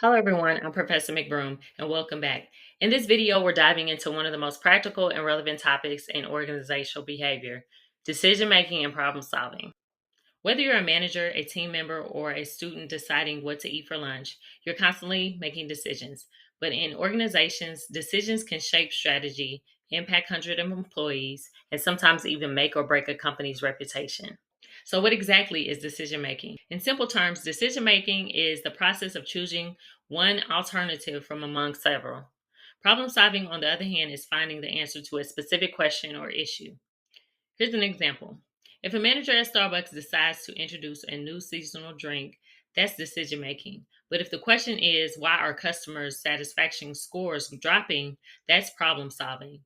Hello everyone, I'm Professor McBroom and welcome back. In this video, we're diving into one of the most practical and relevant topics in organizational behavior, decision making and problem solving. Whether you're a manager, a team member, or a student deciding what to eat for lunch, you're constantly making decisions. But in organizations, decisions can shape strategy, impact hundreds of employees, and sometimes even make or break a company's reputation. So, what exactly is decision making? In simple terms, decision making is the process of choosing one alternative from among several. Problem solving, on the other hand, is finding the answer to a specific question or issue. Here's an example. If a manager at Starbucks decides to introduce a new seasonal drink, that's decision making. But if the question is why are customers' satisfaction scores dropping, that's problem solving.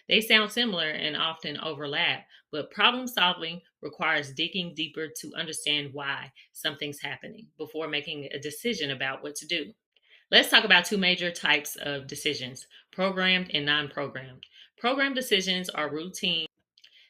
They sound similar and often overlap, but problem solving requires digging deeper to understand why something's happening before making a decision about what to do. Let's talk about two major types of decisions, programmed and non programmed. Programmed decisions are routine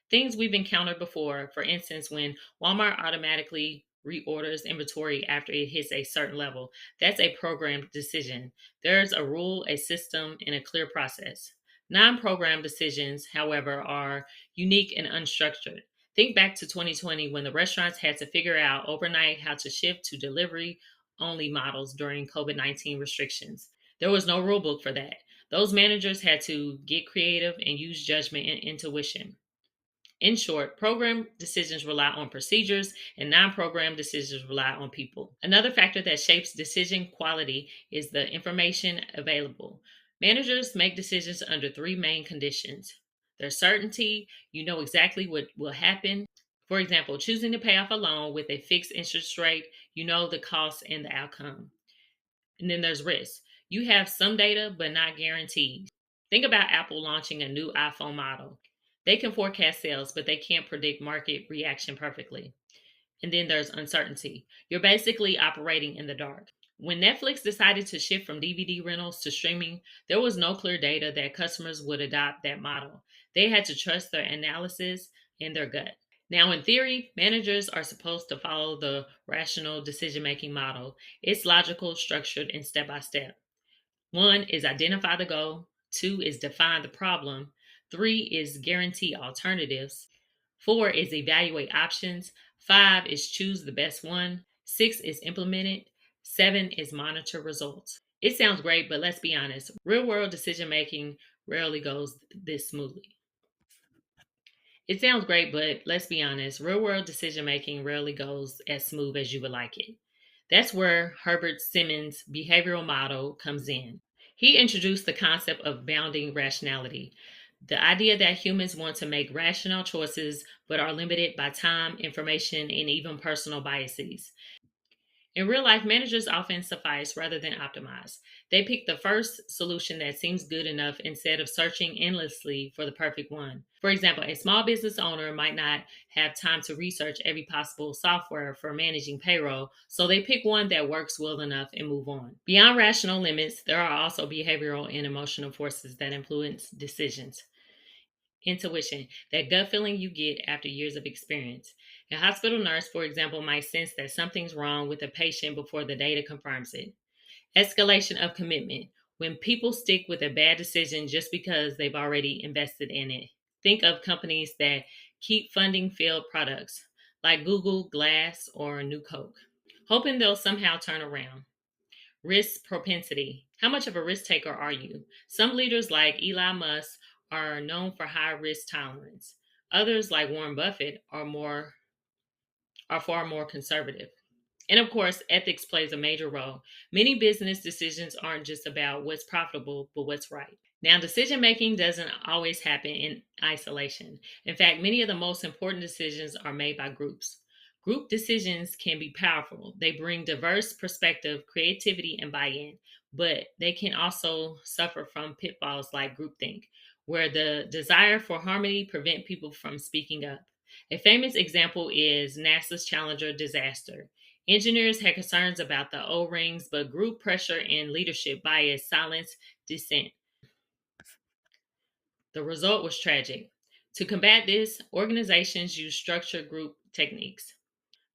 things we've encountered before. For instance, when Walmart automatically reorders inventory after it hits a certain level, that's a programmed decision. There's a rule, a system, and a clear process. Non programmed decisions, however, are unique and unstructured. Think back to 2020 when the restaurants had to figure out overnight how to shift to delivery only models during COVID 19 restrictions. There was no rule book for that. Those managers had to get creative and use judgment and intuition. In short, program decisions rely on procedures and non program decisions rely on people. Another factor that shapes decision quality is the information available. Managers make decisions under three main conditions. There's certainty, you know exactly what will happen. For example, choosing to pay off a loan with a fixed interest rate, you know the cost and the outcome. And then there's risk. You have some data, but not guaranteed. Think about Apple launching a new iPhone model. They can forecast sales, but they can't predict market reaction perfectly. And then there's uncertainty. You're basically operating in the dark. When Netflix decided to shift from DVD rentals to streaming, there was no clear data that customers would adopt that model. They had to trust their analysis and their gut. Now, in theory, managers are supposed to follow the rational decision making model. It's logical, structured, and step by step. One is identify the goal, two is define the problem, three is guarantee alternatives, four is evaluate options, five is choose the best one, six is implement it, seven is monitor results. It sounds great, but let's be honest, real world decision making rarely goes this smoothly. It sounds great, but let's be honest, real world decision making rarely goes as smooth as you would like it. That's where Herbert Simmons' behavioral model comes in. He introduced the concept of bounding rationality, the idea that humans want to make rational choices but are limited by time, information, and even personal biases. In real life, managers often suffice rather than optimize. They pick the first solution that seems good enough instead of searching endlessly for the perfect one. For example, a small business owner might not have time to research every possible software for managing payroll, so they pick one that works well enough and move on. Beyond rational limits, there are also behavioral and emotional forces that influence decisions. Intuition, that gut feeling you get after years of experience. A hospital nurse, for example, might sense that something's wrong with a patient before the data confirms it. Escalation of commitment, when people stick with a bad decision just because they've already invested in it. Think of companies that keep funding failed products, like Google, Glass, or New Coke, hoping they'll somehow turn around. Risk propensity. How much of a risk taker are you? Some leaders, like Elon Musk, are known for high risk tolerance. Others, like Warren Buffett, are far more conservative. And of course, ethics plays a major role. Many business decisions aren't just about what's profitable, but what's right. Now, decision making doesn't always happen in isolation. In fact, many of the most important decisions are made by groups. Group decisions can be powerful. They bring diverse perspective, creativity, and buy-in, but they can also suffer from pitfalls like groupthink, where the desire for harmony prevent people from speaking up. A famous example is NASA's Challenger disaster. Engineers had concerns about the O rings, but group pressure and leadership bias silenced dissent. The result was tragic. To combat this, organizations use structured group techniques.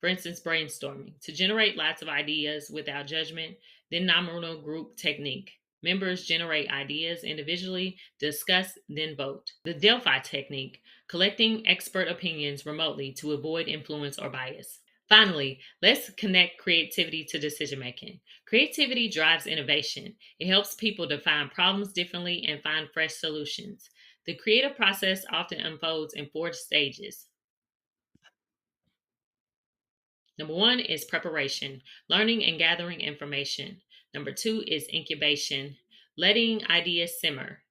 For instance, brainstorming to generate lots of ideas without judgment, Then nominal group technique. Members generate ideas individually, discuss, then vote. The Delphi technique, collecting expert opinions remotely to avoid influence or bias. Finally, let's connect creativity to decision making. Creativity drives innovation. It helps people define problems differently and find fresh solutions. The creative process often unfolds in four stages. Number one is preparation, learning and gathering information. Number two is incubation, letting ideas simmer.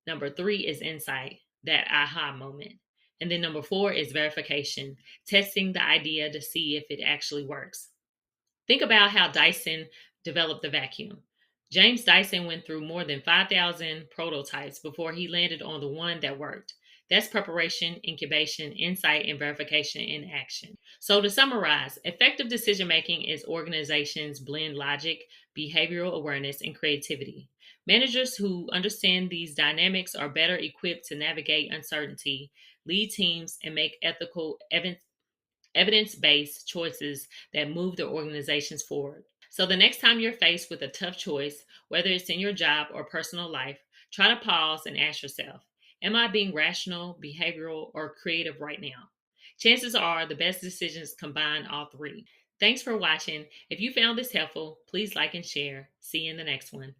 Number three is insight, that aha moment. And then number four is verification, testing the idea to see if it actually works. Think about how Dyson developed the vacuum. James Dyson went through more than 5,000 prototypes before he landed on the one that worked. That's preparation, incubation, insight, and verification in action. So, to summarize, effective decision making is organizations blend logic, behavioral awareness, and creativity. Managers who understand these dynamics are better equipped to navigate uncertainty, lead teams, and make ethical, evidence based choices that move their organizations forward. So, the next time you're faced with a tough choice, whether it's in your job or personal life, try to pause and ask yourself, am I being rational, behavioral, or creative right now? Chances are the best decisions combine all three. Thanks for watching. If you found this helpful, please like and share. See you in the next one.